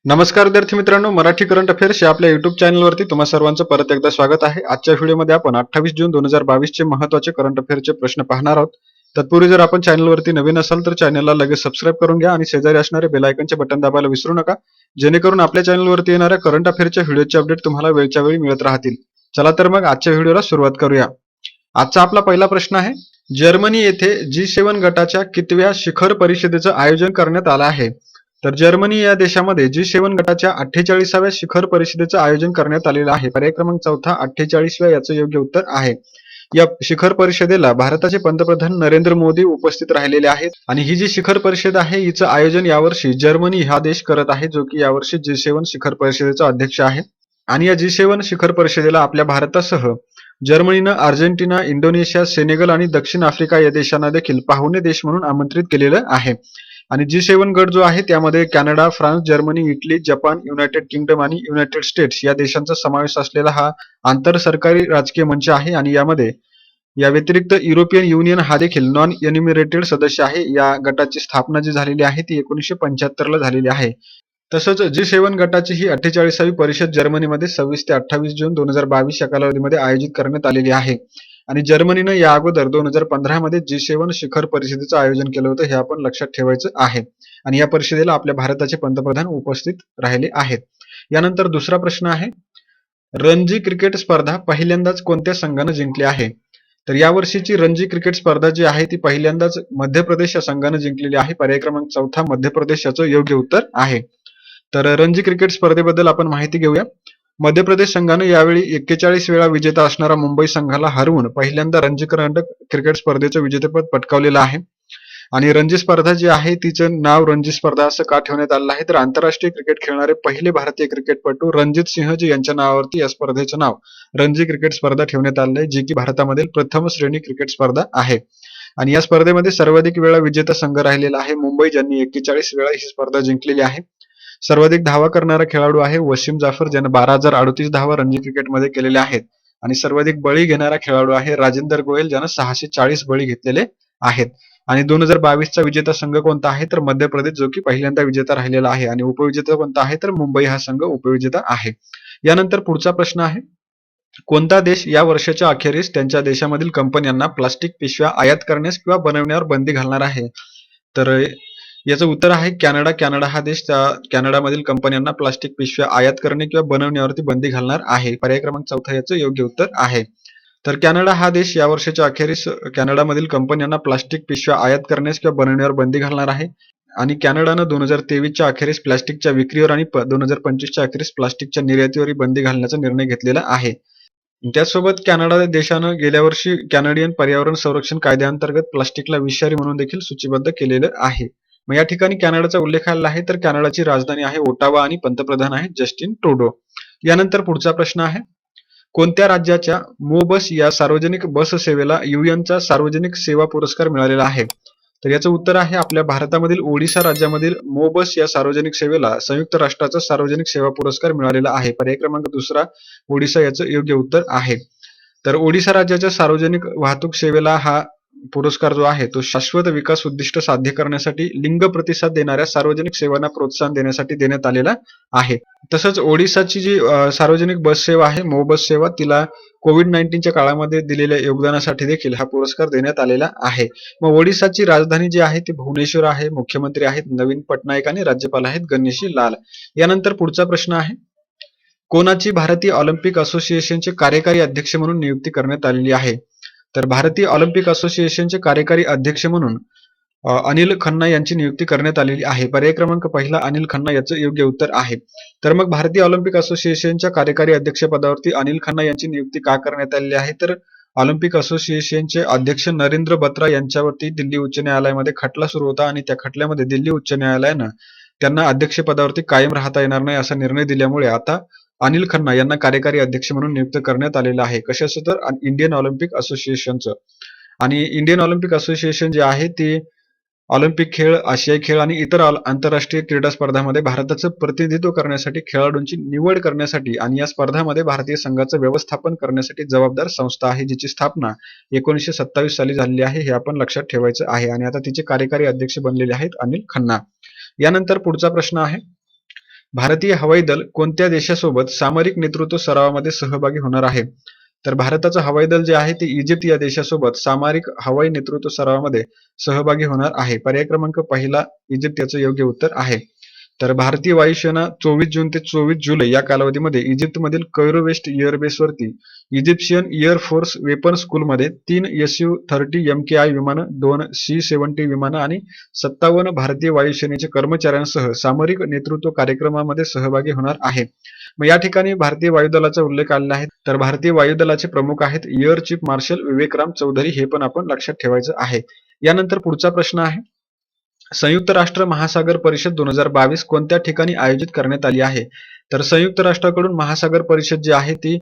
नमस्कार विद्यार्थी मित्रांनो, मराठी करंट अफेअर्स या आपल्या युट्यूब चॅनलवरती तुम्हा सर्वांचं परत एकदा स्वागत आहे. आजच्या व्हिडिओमध्ये आपण 28 जून 2022 चे महत्त्वाचे करंट अफेअर्सचे प्रश्न पाहणार आहोत. तत्पूर्वी जर आपण चॅनलवरती नवीन असाल तर चॅनलला लगेच सबस्क्राईब करून घ्या आणि शेजारी असणारे बेल आयकॉनचे बटन दाबायला विसरू नका, जेणेकरून आपल्या चॅनलवरती येणाऱ्या करंट अफेअर्सच्या व्हिडिओचे अपडेट तुम्हाला वेळच्या वेळी मिळत राहतील. चला तर मग आजच्या व्हिडिओला सुरुवात करूया. आजचा आपला पहिला प्रश्न आहे, जर्मनी येथे G7 गटाच्या कितव्या शिखर परिषदेचं आयोजन करण्यात आलं आहे? तर जर्मनी या देशामध्ये G7 गटाच्या 48व्या शिखर परिषदेचं आयोजन करण्यात आलेलं आहे. पर्याय क्रमांक चौथा 48व्या याचं योग्य उत्तर आहे. या शिखर परिषदेला भारताचे पंतप्रधान नरेंद्र मोदी उपस्थित राहिलेले आहेत आणि ही जी शिखर परिषद आहे हिचं आयोजन यावर्षी जर्मनी हा देश करत आहे, जो की यावर्षी G7 शिखर परिषदेचा अध्यक्ष आहे. आणि या G7 शिखर परिषदेला आपल्या भारतासह जर्मनीनं अर्जेंटिना, इंडोनेशिया, सेनेगल आणि दक्षिण आफ्रिका या देशांना देखील पाहुणे देश म्हणून आमंत्रित केलेलं आहे. आणि G7 गट जो आहे त्यामध्ये Canada, France, Germany, Italy, Japan, United kingdom आणि युनायटेड स्टेट्स या देशांचा समावेश असलेला हा आंतर सरकारी राजकीय मंच आहे. आणि या व्यतिरिक्त युरोपियन युनियन हा देखील नॉन एन्युमरेटेड सदस्य आहे. या गटाची स्थापना जी झालेली आहे ती 1975 ला झालेली आहे. तसंच G7 गटाची ही 48वी परिषद जर्मनीमध्ये 26 ते 28 जून 2022 या कालावधीमध्ये आयोजित करण्यात आलेली आहे. आणि जर्मनीनं या अगोदर 2015 मध्ये G7 शिखर परिषदेचं आयोजन केलं होतं, हे आपण लक्षात ठेवायचं आहे. आणि या परिषदेला आपल्या भारताचे पंतप्रधान उपस्थित राहिले आहेत. यानंतर दुसरा प्रश्न आहे, रणजी क्रिकेट स्पर्धा पहिल्यांदाच कोणत्या संघानं जिंकली आहे? तर यावर्षीची रणजी क्रिकेट स्पर्धा जी आहे ती पहिल्यांदाच मध्य प्रदेश या संघानं जिंकलेली आहे. पर्याय क्रमांक चौथा मध्य प्रदेश याचं योग्य उत्तर आहे. तर रणजी क्रिकेट स्पर्धेबद्दल आपण माहिती घेऊया. मध्य प्रदेश संघानं यावेळी 41 वेळा विजेता असणारा मुंबई संघाला हरवून पहिल्यांदा रणजी क्रिकेट स्पर्धेचं विजेतेपद पटकावलेलं आहे. आणि रणजी स्पर्धा जी आहे तिचं नाव रणजी स्पर्धा असं का ठेवण्यात आलं आहे, तर आंतरराष्ट्रीय क्रिकेट खेळणारे पहिले भारतीय क्रिकेटपटू रणजित सिंहजी यांच्या नावावरती या स्पर्धेचं नाव रणजी क्रिकेट स्पर्धा ठेवण्यात आलं आहे, जी की भारतामधील प्रथम श्रेणी क्रिकेट स्पर्धा आहे. आणि या स्पर्धेमध्ये सर्वाधिक वेळा विजेता संघ राहिलेला आहे मुंबई, ज्यांनी 41 वेळा ही स्पर्धा जिंकलेली आहे. सर्वाधिक धावा करणारा खेळाडू आहे वसीम जाफर, ज्याने 12,038 धावा रणजी क्रिकेटमध्ये केलेल्या आहेत. आणि सर्वाधिक बळी घेणारा खेळाडू आहे राजेंदर गोयल, ज्यानं 640 बळी घेतलेले आहेत. आणि 2022चा विजेता संघ कोणता आहे, तर मध्य प्रदेश, जो की पहिल्यांदा विजेता राहिलेला आहे. आणि उपविजेता कोणता आहे, तर मुंबई हा संघ उपविजेता आहे. यानंतर पुढचा प्रश्न आहे, कोणता देश या वर्षाच्या अखेरीस त्यांच्या देशामधील कंपन्यांना प्लास्टिक पिशव्या आयात करण्यास किंवा बनवण्यावर बंदी घालणार आहे? तर याचं उत्तर आहे कॅनडा. कॅनडा हा देश त्या कॅनडामधील कंपन्यांना प्लास्टिक पिशव्या आयात करणे किंवा बनवण्यावरती बंदी घालणार आहे. पर्याय क्रमांक चौथा याचं योग्य उत्तर आहे. तर कॅनडा हा देश या वर्षाच्या अखेरीस कॅनडामधील कंपन्यांना प्लास्टिक पिशव्या आयात करण्यास किंवा बनवण्यावर बंदी घालणार आहे. आणि कॅनडानं 2023च्या अखेरीस प्लास्टिकच्या विक्रीवर आणि 2025च्या अखेरीस प्लास्टिकच्या निर्यातीवर बंदी घालण्याचा निर्णय घेतलेला आहे. त्याचसोबत कॅनडा देशानं गेल्या वर्षी कॅनडियन पर्यावरण संरक्षण कायद्याअंतर्गत प्लास्टिकला विषारी म्हणून देखील सूचीबद्ध केलेलं आहे. मग या ठिकाणी कॅनडाचा उल्लेख आलेला आहे, तर कॅनडाची राजधानी आहे ओटावा आणि पंतप्रधान आहे जस्टिन ट्रुडो. यानंतर पुढचा प्रश्न आहे, कोणत्या राज्याच्या मोबस या सार्वजनिक बस सेवेला चा सार्वजनिक सेवा पुरस्कार मिळालेला आहे? तर याचं उत्तर आहे आपल्या भारतामधील ओडिशा राज्यामधील मोबस या सार्वजनिक सेवेला संयुक्त राष्ट्राचा सार्वजनिक सेवा पुरस्कार मिळालेला आहे. पर्याय क्रमांक दुसरा ओडिशा याचं योग्य उत्तर आहे. तर ओडिशा राज्याच्या सार्वजनिक वाहतूक सेवेला हा पुरस्कार जो आहे तो शाश्वत विकास उद्दिष्ट साध्य करण्यासाठी लिंग प्रतिसाद देणाऱ्या सार्वजनिक सेवांना प्रोत्साहन देण्यासाठी देण्यात आलेला आहे. तसंच ओडिशाची जी सार्वजनिक बस सेवा आहे मो बस सेवा, तिला कोविड-19च्या काळामध्ये दिलेल्या योगदानासाठी देखील हा पुरस्कार देण्यात आलेला आहे. मग ओडिशाची राजधानी जी आहे ती भुवनेश्वर आहे. मुख्यमंत्री आहेत नवीन पटनायक आणि राज्यपाल आहेत गणेशी लाल. यानंतर पुढचा प्रश्न आहे, कोणाची भारतीय ऑलिम्पिक असोसिएशनचे कार्यकारी अध्यक्ष म्हणून नियुक्ती करण्यात आलेली आहे? तर भारतीय ऑलिम्पिक असोसिएशनचे कार्यकारी अध्यक्ष म्हणून अनिल खन्ना यांची नियुक्ती करण्यात आलेली आहे. पर्याय क्रमांक पहिला अनिल खन्ना याचं योग्य उत्तर आहे. तर मग भारतीय ऑलिम्पिक असोसिएशनच्या कार्यकारी अध्यक्ष पदावरती अनिल खन्ना यांची नियुक्ती का करण्यात आलेली आहे, तर ऑलिम्पिक असोसिएशनचे अध्यक्ष नरेंद्र बत्रा यांच्यावरती दिल्ली उच्च न्यायालयामध्ये खटला सुरू होता आणि त्या खटल्यामध्ये दिल्ली उच्च न्यायालयानं त्यांना अध्यक्षपदावरती कायम राहता येणार नाही असा निर्णय दिल्यामुळे आता अनिल खन्ना यांना कार्यकारी अध्यक्ष म्हणून नियुक्त करण्यात आलेलं आहे. कशाचं, तर इंडियन ऑलिम्पिक असोसिएशनचं. आणि इंडियन ऑलिम्पिक असोसिएशन जे आहे ते ऑलिम्पिक खेळ, आशियाई खेळ आणि इतर आंतरराष्ट्रीय क्रीडा स्पर्धांमध्ये भारताचं प्रतिनिधित्व करण्यासाठी, खेळाडूंची निवड करण्यासाठी आणि या स्पर्धांमध्ये भारतीय संघाचं व्यवस्थापन करण्यासाठी जबाबदार संस्था आहे, जिची स्थापना 1927 साली झालेली आहे. हे आपण लक्षात ठेवायचं आहे. आणि आता तिचे कार्यकारी अध्यक्ष बनलेले आहेत अनिल खन्ना. यानंतर पुढचा प्रश्न आहे, भारतीय हवाई दल कोणत्या देशासोबत सामरिक नेतृत्व सरावामध्ये सहभागी होणार आहे? तर भारताचं हवाई दल जे आहे ते इजिप्त या देशासोबत सामरिक हवाई नेतृत्व सरावामध्ये सहभागी होणार आहे. पर्याय क्रमांक पहिला इजिप्त याचं योग्य उत्तर आहे. तर भारतीय वायुसेना 24 जून ते 24 जुलै या कालावधीमध्ये इजिप्तमधील कैरो वेस्ट एअरबेसवरती इजिप्शियन एअर फोर्स वेपन स्कूलमध्ये 3 Su-30 MKI विमानं, 2 C-70 विमानं आणि 57 भारतीय वायुसेनेचे कर्मचाऱ्यांसह सामरिक नेतृत्व कार्यक्रमामध्ये सहभागी होणार आहे. मग या ठिकाणी भारतीय वायुदलाचा उल्लेख आलेला आहे. तर भारतीय वायुदलाचे प्रमुख आहेत एअर चीफ मार्शल विवेकराम चौधरी, हे पण आपण लक्षात ठेवायचं आहे. यानंतर पुढचा प्रश्न आहे, संयुक्त राष्ट्र महासागर परिषद 2022 कोणत्या ठिकाणी आयोजित करण्यात आली आहे? तर संयुक्त राष्ट्राकडून महासागर परिषद जी आहे ती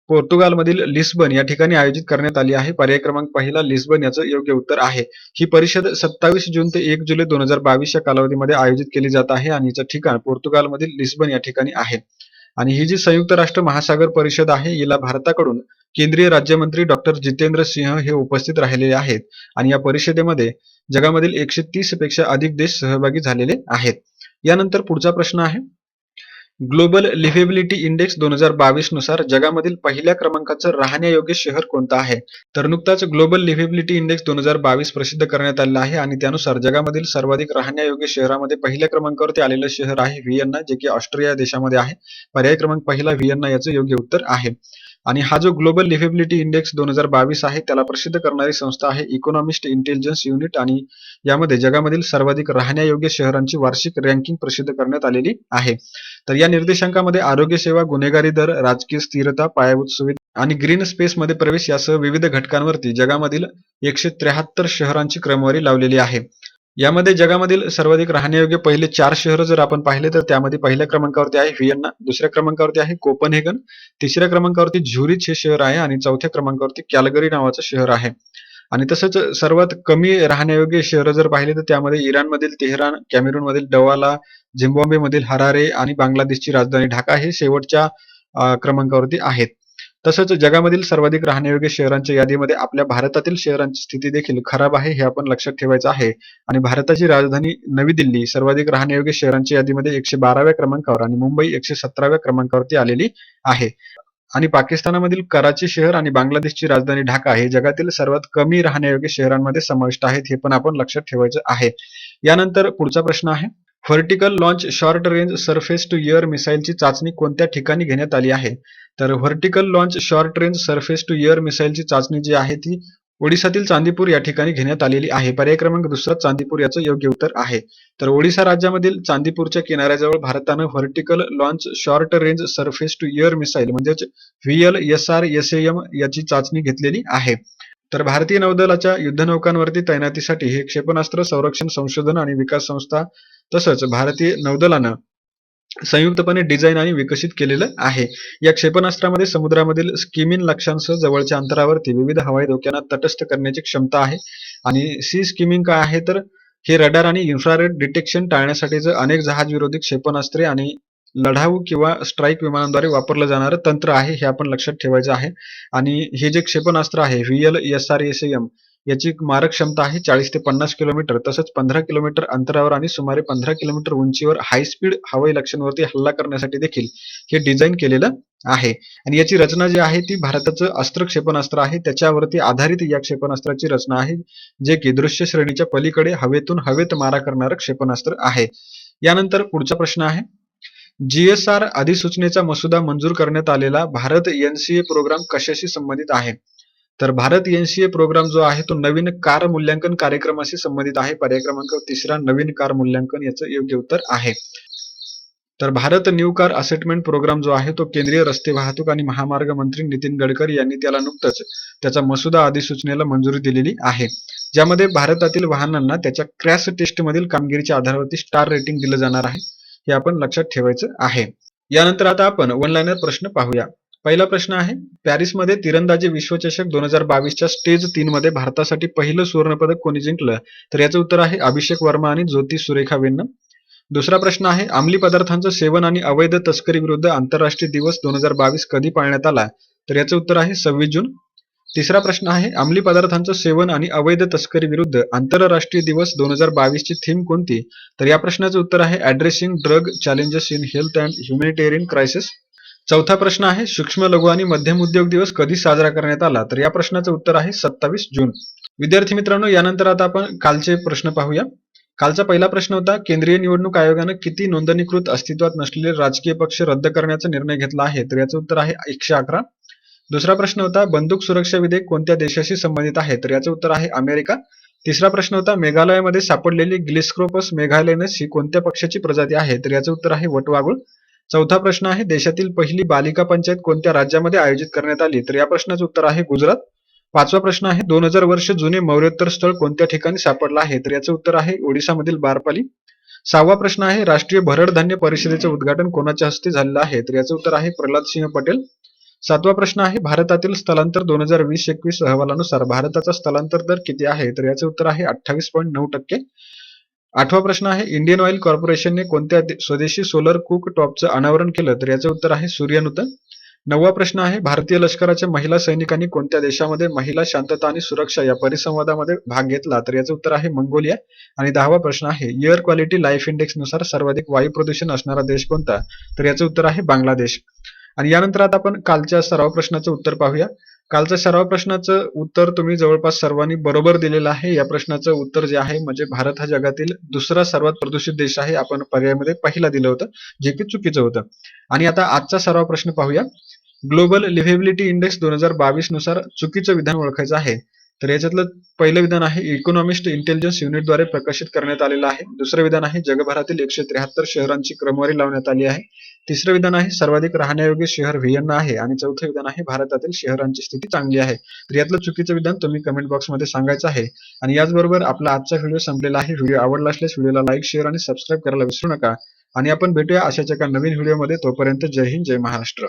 पोर्तुगालमधील लिस्बन या ठिकाणी आयोजित करण्यात आली आहे. पर्याय क्रमांक पहिला लिस्बन याचं योग्य उत्तर आहे. ही परिषद 27 जून ते 1 जुलै 2022 या कालावधीमध्ये आयोजित केली जात आहे आणि हिचं ठिकाण पोर्तुगालमधील लिस्बन या ठिकाणी आहे. आणि ही जी संयुक्त राष्ट्र महासागर परिषद आहे हिला भारताकडून केंद्रीय राज्यमंत्री डॉक्टर जितेंद्र सिंह हे उपस्थित राहिलेले आहेत आणि या परिषदेमध्ये जगामधील 130 पेक्षा अधिक देश सहभागी झालेले आहेत. यानंतर पुढचा प्रश्न आहे, ग्लोबल लिव्हेबिलिटी इंडेक्स 2022 नुसार जगामधील पहिल्या क्रमांकाचं राहण्यायोग्य शहर कोणतं आहे? तर नुकताच ग्लोबल लिव्हेबिलिटी इंडेक्स 2022 प्रसिद्ध करण्यात आलेला आहे आणि त्यानुसार जगामधील सर्वाधिक राहण्यायोग्य शहरामध्ये पहिल्या क्रमांकावरती आलेलं शहर आहे व्हिएन्ना, जे की ऑस्ट्रिया देशामध्ये आहे. पर्याय क्रमांक पहिला व्हिएन्ना याचं योग्य उत्तर आहे. आणि हा जो ग्लोबल लिव्हेबिलिटी इंडेक्स 2022 आहे त्याला प्रसिद्ध करणारी संस्था आहे इकॉनॉमिस्ट इंटेलिजन्स युनिट आणि यामध्ये जगामधील सर्वाधिक राहण्यायोग्य शहरांची वार्षिक रँकिंग प्रसिद्ध करण्यात आलेली आहे. तर या निर्देशांकामध्ये आरोग्य सेवा, गुन्हेगारी दर, राजकीय स्थिरता, पायाभूत सुविधा आणि ग्रीन स्पेस मध्ये प्रवेश यासह विविध घटकांवरती जगामधील 173 शहरांची क्रमवारी लावलेली आहे. यामध्ये जगामधील सर्वाधिक राहण्यायोग्य पहिले 4 शहर जर आपण पाहिले तर त्यामध्ये पहिल्या क्रमांकावरती आहे व्हिएन्ना, दुसऱ्या क्रमांकावरती आहे कोपनहेगन, तिसऱ्या क्रमांकावरती झुरिच हे शहर आहे आणि चौथ्या क्रमांकावरती कॅलगरी नावाचं शहर आहे. आणि तसंच सर्वात कमी राहण्यायोग्य शहर जर पाहिले तर त्यामध्ये इराणमधील तेहरान, कॅमेरूनमधील डवाला, झिम्बाब्वेमधील हरारे आणि बांगलादेशची राजधानी ढाका हे शेवटच्या क्रमांकावरती आहेत. तसंच जगामधील सर्वाधिक राहण्यायोग्य शहरांच्या यादीमध्ये आपल्या भारतातील शहरांची स्थिती देखील खराब आहे, हे आपण लक्षात ठेवायचं आहे. आणि भारताची राजधानी नवी दिल्ली सर्वाधिक राहण्यायोग्य शहरांच्या यादीमध्ये 112व्या क्रमांकावर आणि मुंबई 117व्या क्रमांकावरती आलेली आहे. आणि पाकिस्तानामधील कराची शहर आणि बांगलादेशची राजधानी ढाका हे जगातील सर्वात कमी राहण्यायोग्य शहरांमध्ये समाविष्ट आहेत, हे पण आपण लक्षात ठेवायचं आहे. यानंतर पुढचा प्रश्न आहे, vertical launch short range surface to air मिसाईलची चाचणी कोणत्या ठिकाणी घेण्यात आली आहे? तर vertical launch short range surface to air मिसाईलची चाचणी जी आहे ती ओडिसातील चांदीपूर या ठिकाणी घेण्यात आलेली आहे. पर्याय क्रमांक दुसरा चांदीपूर याचं योग्य उत्तर आहे. तर ओडिसा राज्यामधील चांदीपूरच्या किनाऱ्याजवळ भारतानं vertical launch short range surface to air missile म्हणजेच VLSR-SAM याची चाचणी घेतलेली आहे. तर भारतीय नौदलाच्या युद्धनौकांवरती तैनातीसाठी हे क्षेपणास्त्र संरक्षण संशोधन आणि विकास संस्था तसंच भारतीय नौदलानं संयुक्तपणे डिझाईन आणि विकसित केलेलं आहे. या क्षेपणास्त्रामध्ये समुद्रामधील स्किमिंग लक्ष्यांसह जवळच्या अंतरावरती विविध हवाई धोक्यांना तटस्थ करण्याची क्षमता आहे. आणि सी स्किमिंग काय आहे तर हे रडार आणि इन्फ्रारेड डिटेक्शन टाळण्यासाठीचं अनेक जहाजविरोधी क्षेपणास्त्रे आणि लढाऊ किंवा स्ट्राईक विमानांद्वारे वापरलं जाणारं तंत्र आहे, हे आपण लक्षात ठेवायचं आहे. आणि हे जे क्षेपणास्त्र आहे VLSR-SAM याची मारक क्षमता आहे 40 ते 50 किलोमीटर, तसंच 15 किलोमीटर अंतरावर आणि सुमारे 15 किलोमीटर उंचीवर हाय स्पीड हवाई लक्ष्यांवरती हल्ला करण्यासाठी देखील हे डिझाईन केलेलं आहे. आणि याची रचना जी आहे ती भारताचं अस्त्र क्षेपणास्त्र आहे त्याच्यावरती आधारित या क्षेपणास्त्राची रचना आहे, जे की दृश्य श्रेणीच्या पलीकडे हवेतून हवेत मारा करणारं क्षेपणास्त्र आहे. यानंतर पुढचा प्रश्न आहे, GSR अधिसूचनेचा मसुदा मंजूर करण्यात आलेला भारत NCA प्रोग्राम कशाशी संबंधित आहे? तर भारत NCA प्रोग्राम जो आहे तो नवीन कार मूल्यांकन कार्यक्रमाशी संबंधित आहे. पर्याय क्रमांक तिसरा नवीन कार मूल्यांकन याचं योग्य उत्तर आहे. तर भारत न्यू कार असेटमेंट प्रोग्राम जो आहे तो केंद्रीय रस्ते वाहतूक आणि महामार्ग मंत्री नितीन गडकरी यांनी त्याला नुकतंच त्याचा मसुदा अधिसूचनेला मंजुरी दिलेली आहे, ज्यामध्ये भारतातील वाहनांना त्याच्या क्रॅश टेस्ट मधील कामगिरीच्या आधारावरती स्टार रेटिंग दिलं जाणार आहे, हे आपण लक्षात ठेवायचं आहे. यानंतर आता आपण वन लाइनर प्रश्न पाहूया. पहिला प्रश्न आहे, पॅरिसमध्ये तिरंदाजी विश्वचषक 2022च्या स्टेज 3 मध्ये भारतासाठी पहिलं सुवर्णपदक कोणी जिंकलं? तर याचं उत्तर आहे अभिषेक वर्मा आणि ज्योती सुरेखा वेन्नम. दुसरा प्रश्न आहे, अंमली पदार्थांचं सेवन आणि अवैध तस्करी विरुद्ध आंतरराष्ट्रीय दिवस 2022 कधी पाळण्यात आला? तर याचं उत्तर आहे 26 जून. तिसरा प्रश्न आहे अंमली पदार्थांचं सेवन आणि अवैध तस्करी विरुद्ध आंतरराष्ट्रीय दिवस 2022 ची थीम कोणती? तर या प्रश्नाचं उत्तर आहे addressing drug challenges in health and humanitarian crisis. चौथा प्रश्न आहे सूक्ष्म लघु आणि मध्यम उद्योग दिवस कधी साजरा करण्यात आला? तर या प्रश्नाचं उत्तर आहे 27 जून. विद्यार्थी मित्रांनो, यानंतर आता आपण कालचे प्रश्न पाहूया. कालचा पहिला प्रश्न होता केंद्रीय निवडणूक आयोगानं किती नोंदणीकृत अस्तित्वात नसलेले राजकीय पक्ष रद्द करण्याचा निर्णय घेतला आहे? तर याचं उत्तर आहे 111. दुसरा प्रश्न होता बंदूक सुरक्षा विधेयक कोणत्या देशाशी संबंधित आहे? तर याचं उत्तर आहे अमेरिका. तिसरा प्रश्न होता मेघालयामध्ये सापडलेली ग्लिस्क्रोपस मेघालयनस ही कोणत्या पक्षाची प्रजाती आहे? तर याचं उत्तर आहे वटवाघूळ. चौथा प्रश्न आहे देशातील पहिली बालिका पंचायत कोणत्या राज्यामध्ये आयोजित करण्यात आली? तर या प्रश्नाचं उत्तर आहे गुजरात. पाचवा प्रश्न आहे 2000 वर्ष जुने मौर्योत्तर स्थळ कोणत्या ठिकाणी सापडलं आहे? तर याचं उत्तर आहे ओडिसामधील बारपाली. सहावा प्रश्न आहे राष्ट्रीय भरड धान्य परिषदेचे उद्घाटन कोणाच्या हस्ते झालेलं आहे? तर याचं उत्तर आहे प्रल्हाद सिंह पटेल. सातवा प्रश्न आहे भारतातील स्थलांतर 2020-21 अहवालानुसार भारताचा स्थलांतर दर किती आहे? तर याचे उत्तर आहे 28.9%. आठवा प्रश्न आहे इंडियन ऑइल कॉर्पोरेशनने कोणत्या स्वदेशी सोलर कुक टॉपचं अनावरण केलं? तर याचे उत्तर आहे सूर्यनूतन. नववा प्रश्न आहे भारतीय लष्कराच्या महिला सैनिकांनी कोणत्या देशामध्ये महिला शांतता आणि सुरक्षा या परिसंवादामध्ये भाग घेतला? तर याचं उत्तर आहे मंगोलिया. आणि 10वा प्रश्न आहे एअर क्वालिटी लाईफ इंडेक्स नुसार सर्वाधिक वायू प्रदूषण असणारा देश कोणता? तर याचं उत्तर आहे बांगलादेश. आणि यानंतर आता आपण कालच्या सराव प्रश्नाचं उत्तर पाहूया. कालच्या सराव प्रश्नाचं उत्तर तुम्ही जवळपास सर्वांनी बरोबर दिलेलं आहे. या प्रश्नाचं उत्तर जे आहे म्हणजे भारत हा जगातील दुसरा सर्वात प्रदूषित देश आहे. आपण पर्यायामध्ये पहिला दिलं होतं, जे की चुकीचं होतं. आणि आता आजचा सराव प्रश्न पाहूया. ग्लोबल लिव्हेबिलिटी इंडेक्स 2022 नुसार चुकीचं विधान ओळखायचं आहे. तर याच्यातलं पहिलं विधान आहे इकॉनॉमिस्ट इंटेलिजन्स युनिटद्वारे प्रकाशित करण्यात आलेलं आहे. दुसरं विधान आहे जगभरातील 173 शहरांची क्रमवारी लावण्यात आली आहे. तिसरं विधान आहे सर्वाधिक राहण्यायोग्य शहर व्हिएन्ना आहे. आणि चौथं विधान आहे भारतातील शहरांची स्थिती चांगली आहे. तर यातलं चुकीचं विधान तुम्ही कमेंट बॉक्समध्ये सांगायचं आहे. आणि याचबरोबर आपला आजचा व्हिडिओ संपलेला आहे. व्हिडिओ आवडला असल्यास व्हिडिओला लाईक, शेअर आणि सबस्क्राईब करायला विसरू नका. आणि आपण भेटूया अशाच एका नवीन व्हिडिओमध्ये. तोपर्यंत जय हिंद, जय महाराष्ट्र.